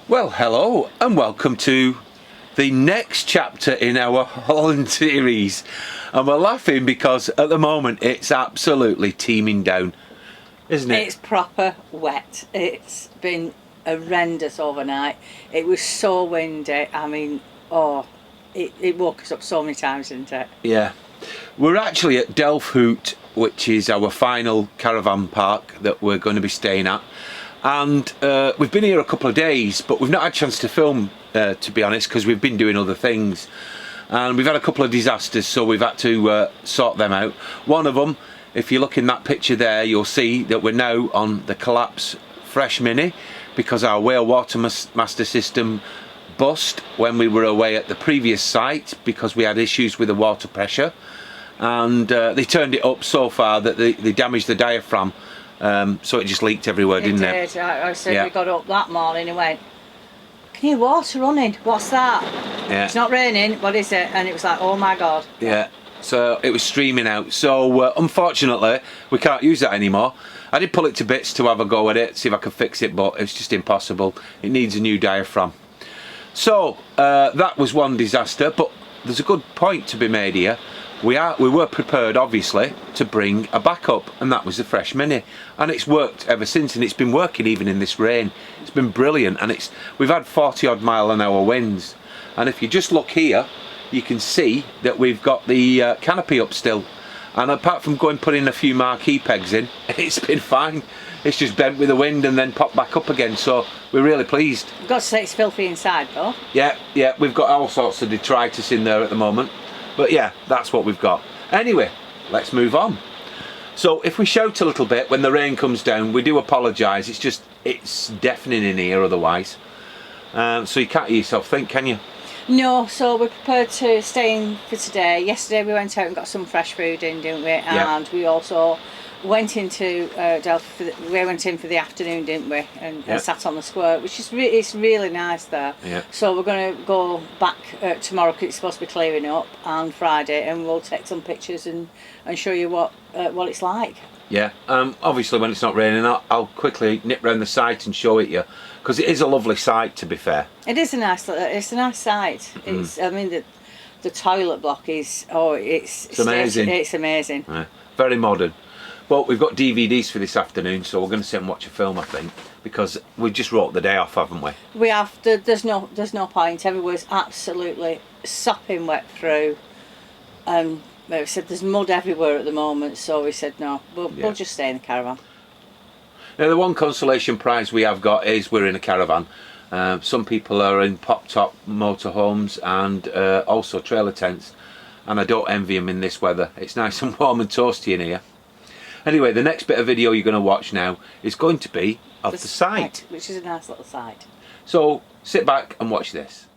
Well, hello and welcome to the next chapter in our Holland series. And we're laughing because at the moment it's absolutely teeming down, isn't it? It's proper wet. It's been horrendous overnight. It was so windy. I mean, it woke us up so many times, didn't it? Yeah. We're actually at Delft Hout, which is our final caravan park that we're going to be staying at. And we've been here a couple of days, but we've not had a chance to film, to be honest, because we've been doing other things. And we've had a couple of disasters, so we've had to sort them out. One of them, if you look in that picture there, you'll see that we're now on the Collapse Fresh Mini, because our whale water master system bust when we were away at the previous site, because we had issues with the water pressure. And they turned it up so far that they damaged the diaphragm. So it just leaked everywhere, didn't it? I said we got up that morning and went, "Can you hear water running? What's that?" Yeah. It's not raining, what is it? And it was like, oh my god. Yeah, so it was streaming out. So unfortunately we can't use that anymore. I did pull it to bits to have a go at it, see if I could fix it, but it's just impossible. It needs a new diaphragm. So that was one disaster, but there's a good point to be made here. We were prepared, obviously, to bring a backup, and that was the Fresh Mini, and it's worked ever since, and it's been working even in this rain. It's been brilliant, and we've had 40 odd mile-an-hour winds, and if you just look here, you can see that we've got the canopy up still, and apart from putting a few marquee pegs in, it's been fine. It's just bent with the wind and then popped back up again, so we're really pleased. I've got to say it's filthy inside though. Yeah, we've got all sorts of detritus in there at the moment. But yeah, that's what we've got. Anyway, let's move on. So if we shout a little bit when the rain comes down, we do apologise. It's deafening in here otherwise. So you can't hear yourself think, can you? No, so we're prepared to stay in for today. Yesterday we went out and got some fresh food in, didn't we? And we also went into Delft. We went in for the afternoon, didn't we? And sat on the square, which is it's really nice there. Yeah. So we're going to go back tomorrow because it's supposed to be clearing up, and Friday, and we'll take some pictures and show you what it's like. Yeah. Obviously, when it's not raining, I'll quickly nip round the site and show it you, because it is a lovely site. To be fair, it is a nice site. It's I mean the toilet block is it's amazing. It's amazing. Yeah. Very modern. Well, we've got DVDs for this afternoon, so we're going to sit and watch a film, I think, because we just wrote the day off, haven't we? We have to. There's no point. Everywhere's absolutely sopping wet through. We said there's mud everywhere at the moment, so we said no, we'll just stay in the caravan. Now, the one consolation prize we have got is we're in a caravan. Some people are in pop-top motorhomes and also trailer tents, and I don't envy them in this weather. It's nice and warm and toasty in here. Anyway, the next bit of video you're going to watch now is going to be of the site. Which is a nice little site. So, sit back and watch this.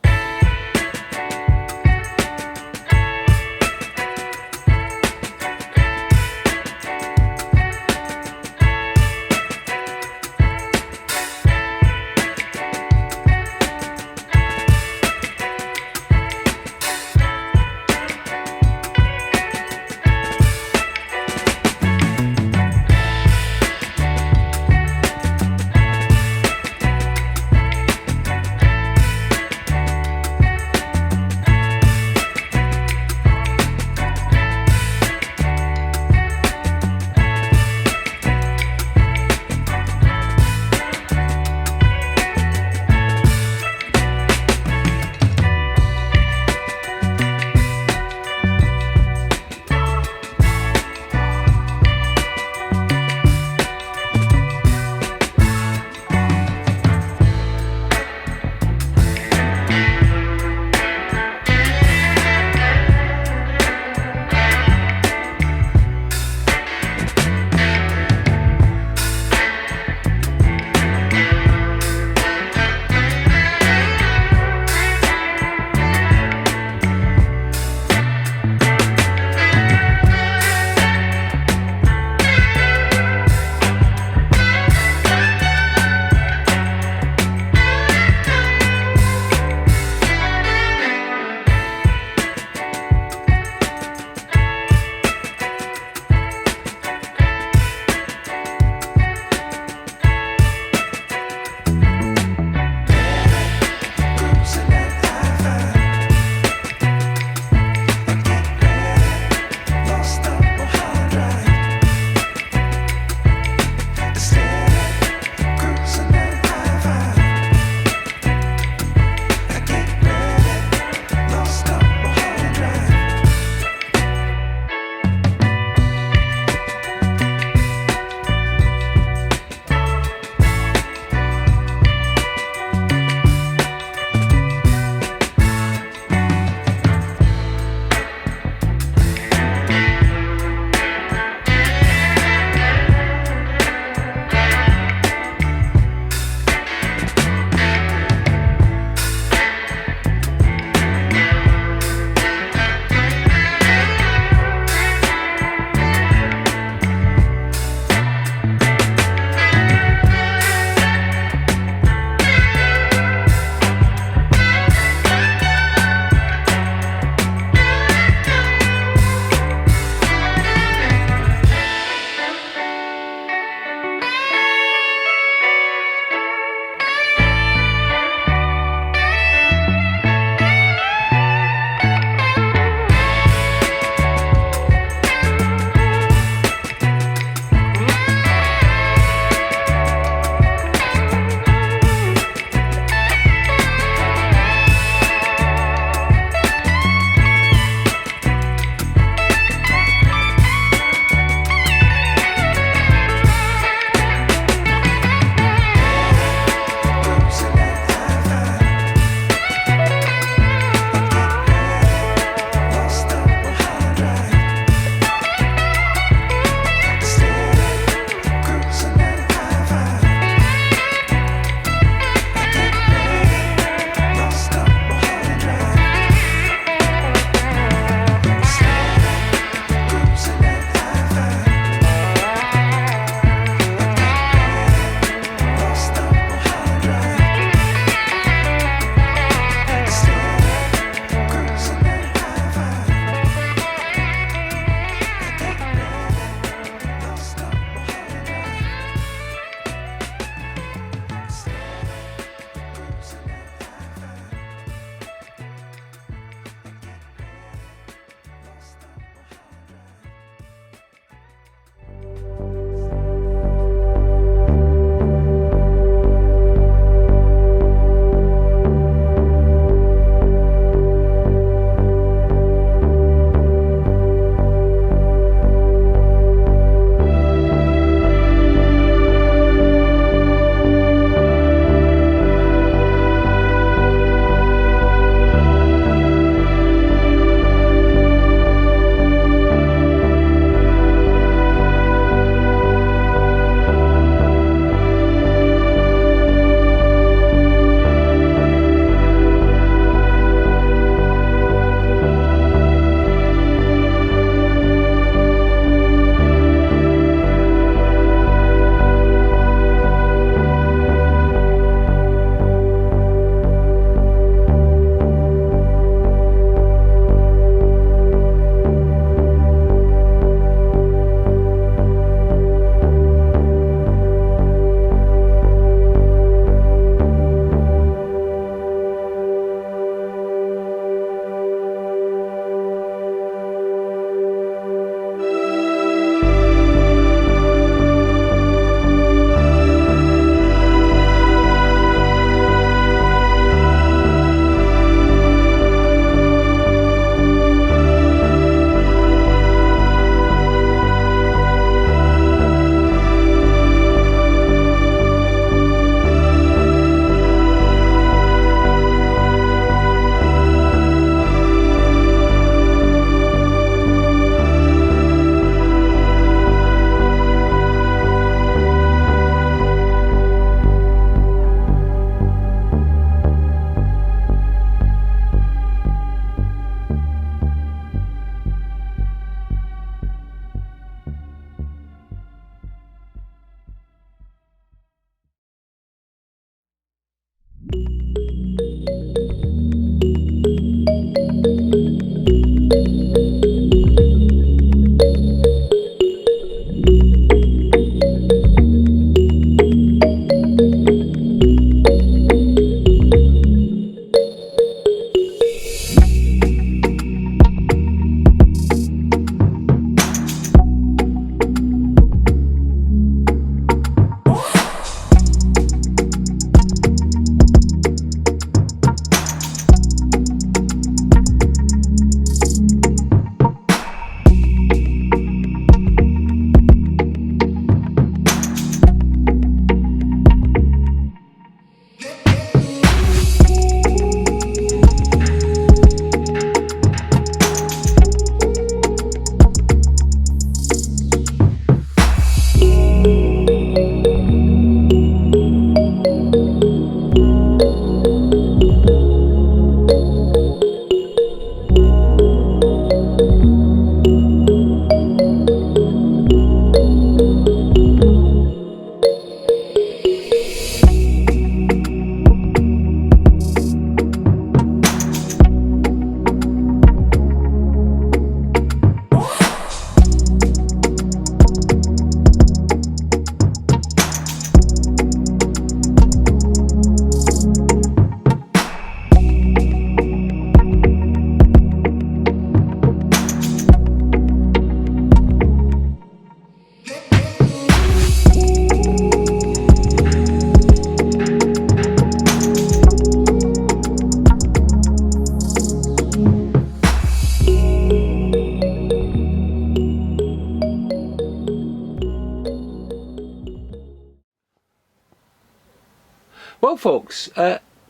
Well, folks,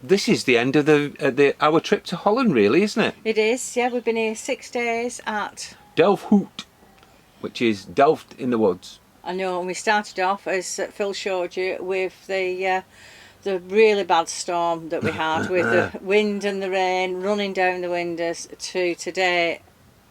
this is the end of our trip to Holland, really, isn't it? It is, yeah. We've been here 6 days at Delft Hout, which is Delft in the woods. I know, and we started off, as Phil showed you, with the really bad storm that we had, with the wind and the rain running down the windows, to today,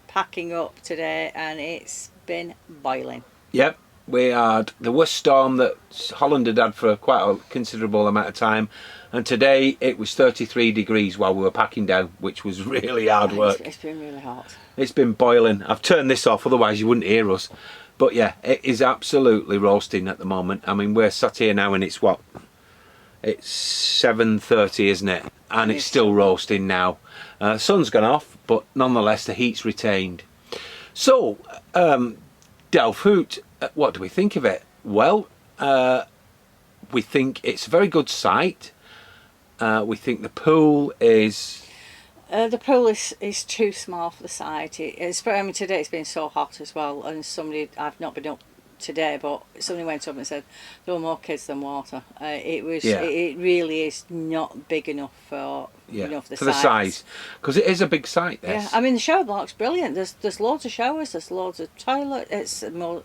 packing up today, and it's been boiling. Yep, we had the worst storm that Holland had for quite a considerable amount of time, and today it was 33 degrees while we were packing down, which was really hard work. It's been really hot. It's been boiling. I've turned this off, otherwise you wouldn't hear us. But yeah, it is absolutely roasting at the moment. I mean, we're sat here now and it's what? It's 7:30, isn't it? And it's still roasting now. Sun's gone off, but nonetheless the heat's retained. So, Delft Hout, what do we think of it? Well, we think it's a very good site. We think the pool is... The pool is too small for the site. I mean, today it's been so hot as well, and I've not been up today, but somebody went up and said there were more kids than water. It really is not big enough for the size, because it is a big site. This. Yeah, I mean the shower block's brilliant. There's loads of showers. There's loads of toilet. It's more,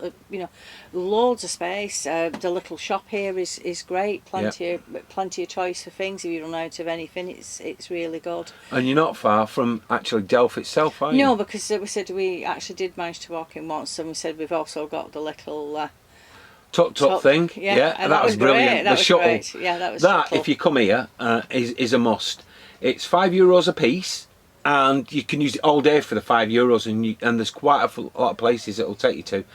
loads of space. The little shop here is great. Plenty of choice for things. If you run out of anything, it's really good. And you're not far from actually Delft itself, are you? No, because we said we actually did manage to walk in once, and we said we've also got the little tuk thing. Yeah, and that was brilliant. The shuttle. Great. Yeah, that was. That, if you come here, is a must. It's €5 a piece, and you can use it all day for the €5, and there's quite a lot of places it will take you to.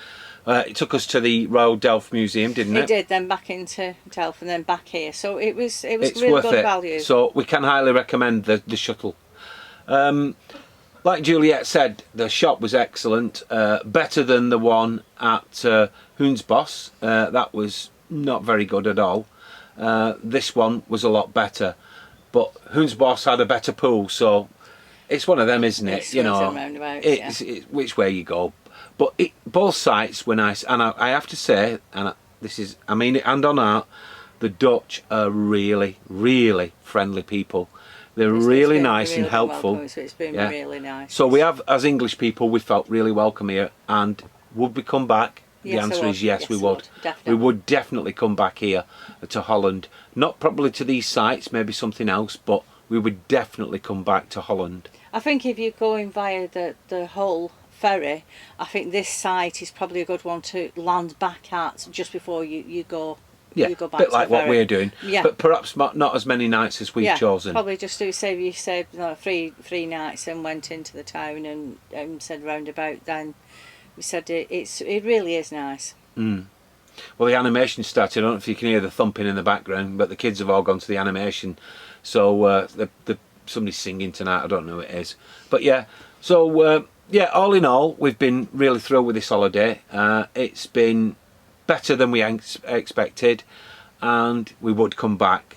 It took us to the Royal Delft Museum, didn't it? It did, then back into Delft and then back here. So it's really worth good it. value. So we can highly recommend the shuttle. Like Juliet said, the shop was excellent, better than the one at Hoensbos. That was not very good at all. This one was a lot better. But Hoensbos had a better pool, so it's one of them, isn't it? It's which way you go. But both sites were nice, and I have to say, I mean it hand on heart, the Dutch are really, really friendly people. They're really nice and helpful. Welcome, so it's been really nice. So we have, as English people, we felt really welcome here, and would we come back? The answer is yes, we would. We would definitely come back here to Holland. Not probably to these sites, maybe something else, but we would definitely come back to Holland. I think if you're going via the Hull ferry, I think this site is probably a good one to land back at just before you go. Yeah, you go back a bit like what we're doing. Yeah. But perhaps not as many nights as we've chosen. Probably just to say you said three nights and went into the town and said roundabout, then we said it really is nice. Well, the animation started. I don't know if you can hear the thumping in the background, but the kids have all gone to the animation. So somebody's singing tonight. I don't know who it is, but yeah. So all in all, we've been really thrilled with this holiday. It's been better than we expected, and we would come back.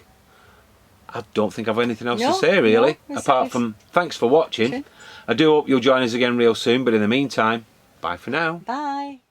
I don't think I've anything else to say really, apart from thanks for watching. I do hope you'll join us again real soon, but in the meantime, bye for now. Bye.